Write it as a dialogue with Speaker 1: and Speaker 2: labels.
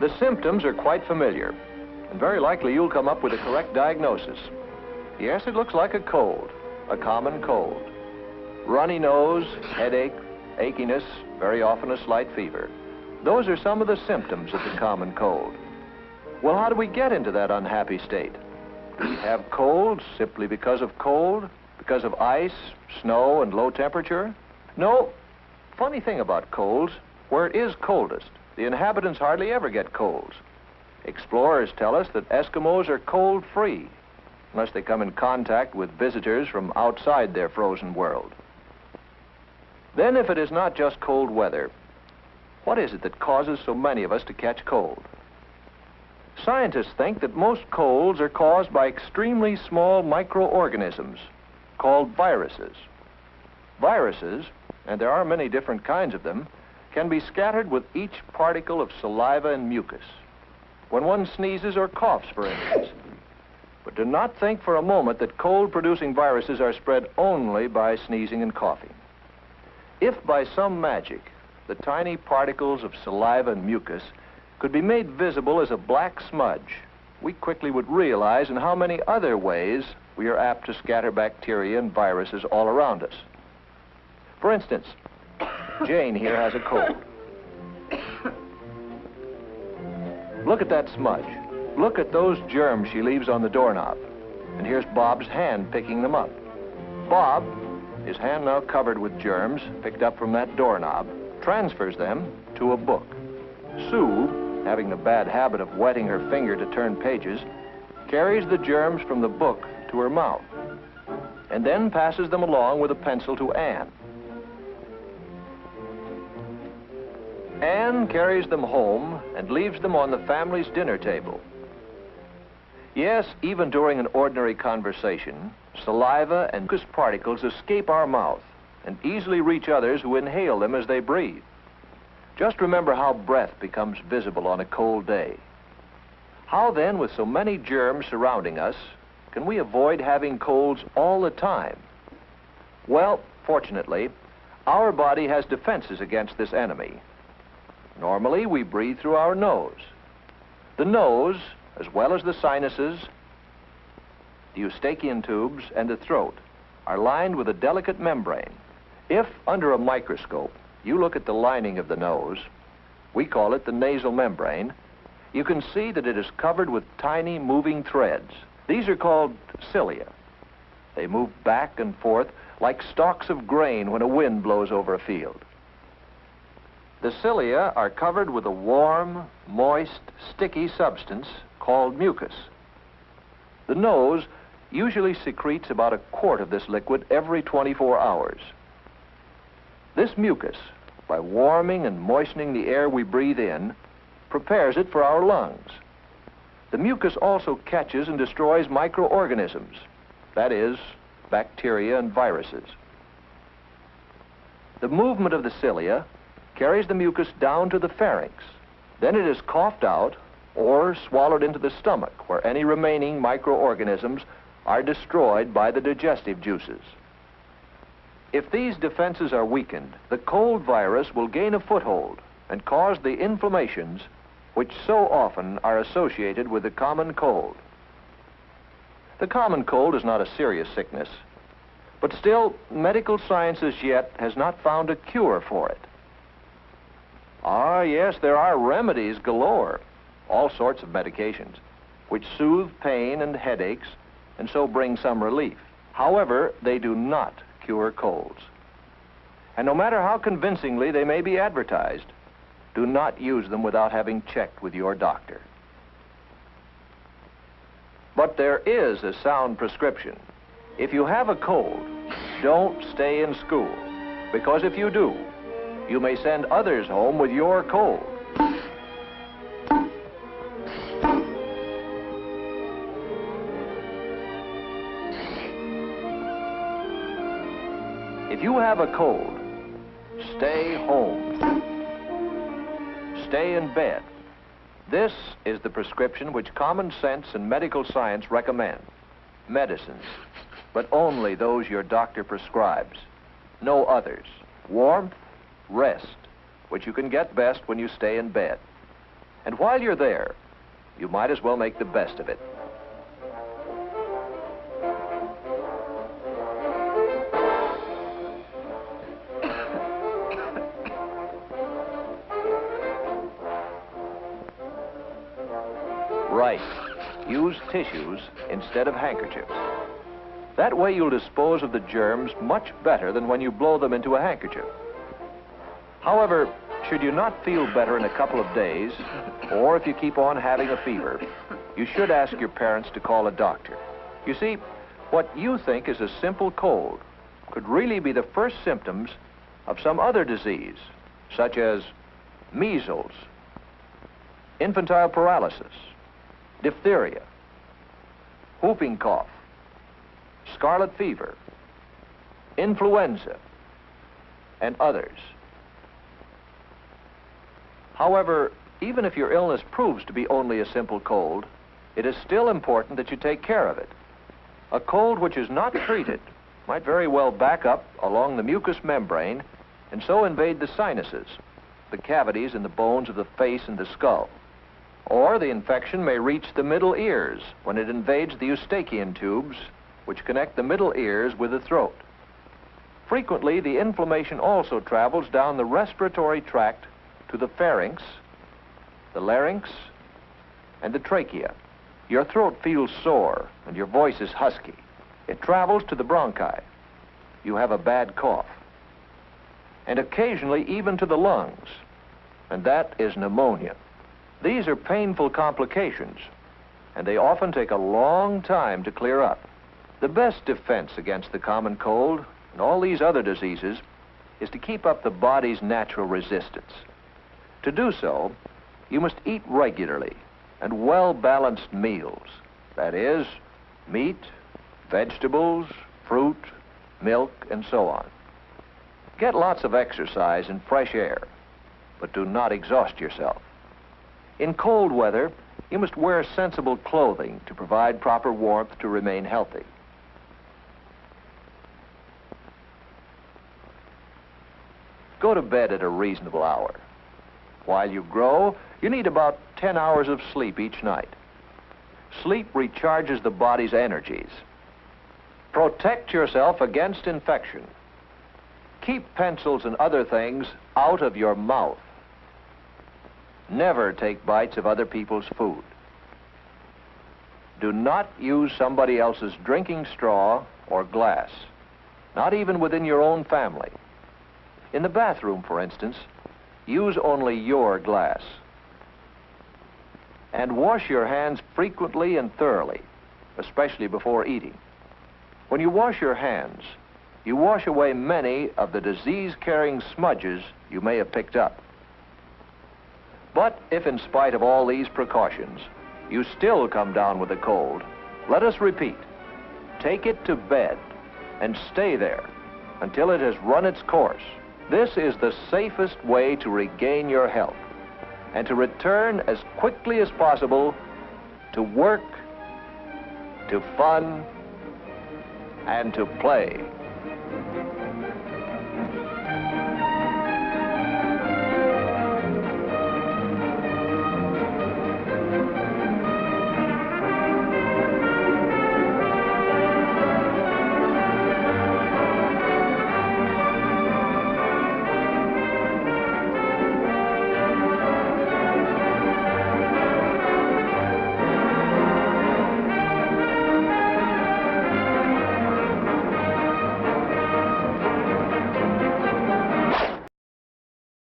Speaker 1: The symptoms are quite familiar, and very likely you'll come up with a correct diagnosis. Yes, it looks like a cold, a common cold. Runny nose, headache, achiness, very often a slight fever. Those are some of the symptoms of the common cold. Well, how do we get into that unhappy state? Do we have colds simply because of cold, because of ice, snow, and low temperature? No. Funny thing about colds, where it is coldest, the inhabitants hardly ever get colds. Explorers tell us that Eskimos are cold-free, unless they come in contact with visitors from outside their frozen world. Then, if it is not just cold weather, what is it that causes so many of us to catch cold? Scientists think that most colds are caused by extremely small microorganisms called viruses. Viruses, and there are many different kinds of them, can be scattered with each particle of saliva and mucus when one sneezes or coughs, for instance. But do not think for a moment that cold-producing viruses are spread only by sneezing and coughing. If by some magic the tiny particles of saliva and mucus could be made visible as a black smudge, we quickly would realize in how many other ways we are apt to scatter bacteria and viruses all around us. For instance, Jane here has a cold. Look at that smudge. Look at those germs she leaves on the doorknob. And here's Bob's hand picking them up. Bob, his hand now covered with germs picked up from that doorknob, transfers them to a book. Sue, having the bad habit of wetting her finger to turn pages, carries the germs from the book to her mouth, and then passes them along with a pencil to Anne. Anne carries them home and leaves them on the family's dinner table. Yes, even during an ordinary conversation, saliva and mucus particles escape our mouth and easily reach others who inhale them as they breathe. Just remember how breath becomes visible on a cold day. How then, with so many germs surrounding us, can we avoid having colds all the time? Well, fortunately, our body has defenses against this enemy. Normally, we breathe through our nose. The nose, as well as the sinuses, the eustachian tubes, and the throat, are lined with a delicate membrane. If, under a microscope, you look at the lining of the nose, we call it the nasal membrane, you can see that it is covered with tiny moving threads. These are called cilia. They move back and forth like stalks of grain when a wind blows over a field. The cilia are covered with a warm, moist, sticky substance called mucus. The nose usually secretes about a quart of this liquid every 24 hours. This mucus, by warming and moistening the air we breathe in, prepares it for our lungs. The mucus also catches and destroys microorganisms, that is, bacteria and viruses. The movement of the cilia carries the mucus down to the pharynx. Then it is coughed out or swallowed into the stomach, where any remaining microorganisms are destroyed by the digestive juices. If these defenses are weakened, the cold virus will gain a foothold and cause the inflammations which so often are associated with the common cold. The common cold is not a serious sickness, but still, medical science as yet has not found a cure for it. Ah, yes, there are remedies galore, all sorts of medications, which soothe pain and headaches and so bring some relief. However, they do not cure colds. And no matter how convincingly they may be advertised, do not use them without having checked with your doctor. But there is a sound prescription. If you have a cold, don't stay in school, because if you do, you may send others home with your cold. If you have a cold, stay home. Stay in bed. This is the prescription which common sense and medical science recommend. Medicines, but only those your doctor prescribes. No others. Warmth, rest, which you can get best when you stay in bed. And while you're there, you might as well make the best of it. Right. Use tissues instead of handkerchiefs. That way you'll dispose of the germs much better than when you blow them into a handkerchief. However, should you not feel better in a couple of days, or if you keep on having a fever, you should ask your parents to call a doctor. You see, what you think is a simple cold could really be the first symptoms of some other disease, such as measles, infantile paralysis, diphtheria, whooping cough, scarlet fever, influenza, and others. However, even if your illness proves to be only a simple cold, it is still important that you take care of it. A cold which is not treated might very well back up along the mucous membrane and so invade the sinuses, the cavities in the bones of the face and the skull. Or the infection may reach the middle ears when it invades the eustachian tubes, which connect the middle ears with the throat. Frequently, the inflammation also travels down the respiratory tract to the pharynx, the larynx, and the trachea. Your throat feels sore and your voice is husky. It travels to the bronchi. You have a bad cough. And occasionally even to the lungs, and that is pneumonia. These are painful complications, and they often take a long time to clear up. The best defense against the common cold and all these other diseases is to keep up the body's natural resistance. To do so, you must eat regularly and well-balanced meals. That is, meat, vegetables, fruit, milk, and so on. Get lots of exercise and fresh air, but do not exhaust yourself. In cold weather, you must wear sensible clothing to provide proper warmth to remain healthy. Go to bed at a reasonable hour. While you grow, you need about 10 hours of sleep each night. Sleep recharges the body's energies. Protect yourself against infection. Keep pencils and other things out of your mouth. Never take bites of other people's food. Do not use somebody else's drinking straw or glass, not even within your own family. In the bathroom, for instance, use only your glass. And wash your hands frequently and thoroughly, especially before eating. When you wash your hands, you wash away many of the disease-carrying smudges you may have picked up. But if in spite of all these precautions, you still come down with a cold, let us repeat, take it to bed and stay there until it has run its course. This is the safest way to regain your health and to return as quickly as possible to work, to fun, and to play.